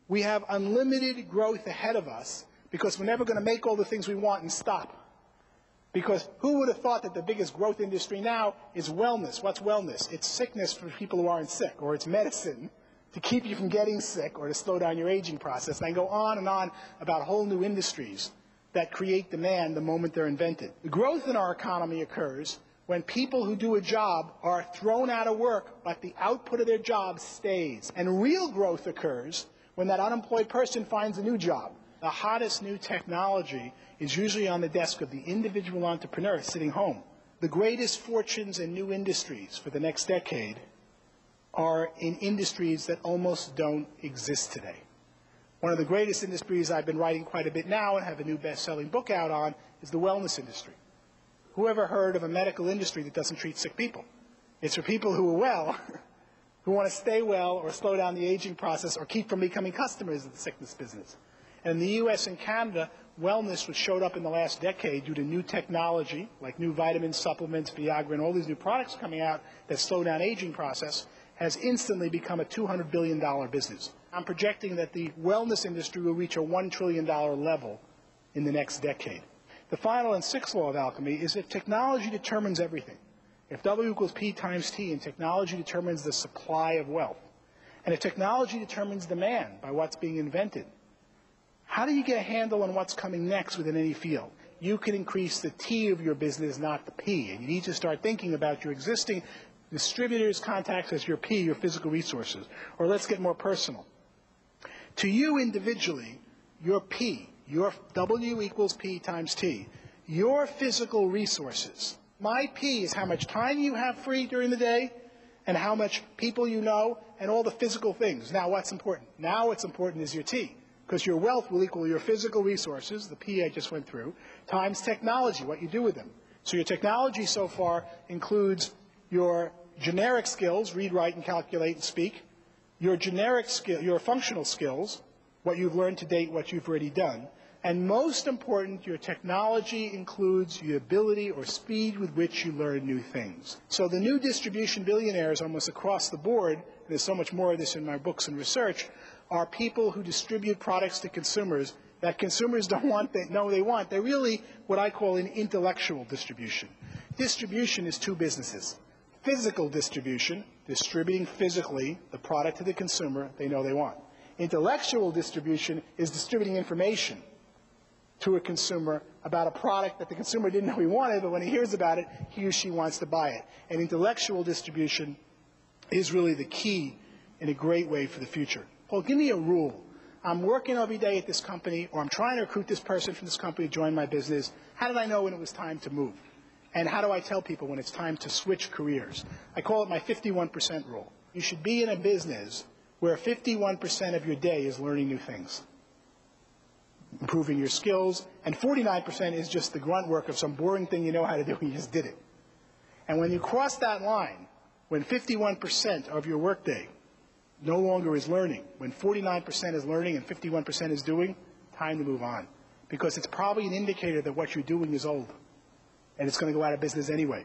We have unlimited growth ahead of us because we're never going to make all the things we want and stop. Because who would have thought that the biggest growth industry now is wellness? What's wellness? It's sickness for people who aren't sick, or it's medicine to keep you from getting sick or to slow down your aging process. And I go on and on about whole new industries that create demand the moment they're invented. The growth in our economy occurs when people who do a job are thrown out of work, but the output of their job stays. And real growth occurs when that unemployed person finds a new job. The hottest new technology is usually on the desk of the individual entrepreneur sitting home. The greatest fortunes in new industries for the next decade are in industries that almost don't exist today. One of the greatest industries I've been writing quite a bit now and have a new best-selling book out on is the wellness industry. Who ever heard of a medical industry that doesn't treat sick people? It's for people who are well, who want to stay well or slow down the aging process or keep from becoming customers of the sickness business. And in the U.S. and Canada, wellness, which showed up in the last decade due to new technology, like new vitamin supplements, Viagra, and all these new products coming out that slow down aging process, has instantly become a $200 billion business. I'm projecting that the wellness industry will reach a $1 trillion level in the next decade. The final and sixth law of alchemy is that technology determines everything. If W equals P times T, and technology determines the supply of wealth, and if technology determines demand by what's being invented, how do you get a handle on what's coming next within any field? You can increase the T of your business, not the P, and you need to start thinking about your existing distributors, contacts as your P, your physical resources. Or let's get more personal. To you individually, your P, your W equals P times T, your physical resources. My P is how much time you have free during the day and how much people you know and all the physical things. Now what's important? Now what's important is your T, because your wealth will equal your physical resources, the P I just went through, times technology, what you do with them. So your technology so far includes your generic skills, read, write, and calculate and speak, your generic skill, your functional skills, what you've learned to date, what you've already done, and most important, your technology includes the ability or speed with which you learn new things. So the new distribution billionaires almost across the board, there's so much more of this in my books and research, are people who distribute products to consumers that consumers don't want, they know they want. They're really what I call an intellectual distribution. Distribution is two businesses. Physical distribution, distributing physically the product to the consumer they know they want. Intellectual distribution is distributing information to a consumer about a product that the consumer didn't know he wanted, but when he hears about it, he or she wants to buy it. And intellectual distribution is really the key in a great way for the future. Paul, give me a rule. I'm working every day at this company, or I'm trying to recruit this person from this company to join my business. How did I know when it was time to move? And how do I tell people when it's time to switch careers? I call it my 51% rule. You should be in a business where 51% of your day is learning new things, improving your skills, and 49% is just the grunt work of some boring thing you know how to do and you just did it. And when you cross that line, when 51% of your workday no longer is learning, when 49% is learning and 51% is doing, time to move on. Because it's probably an indicator that what you're doing is old. And it's going to go out of business anyway.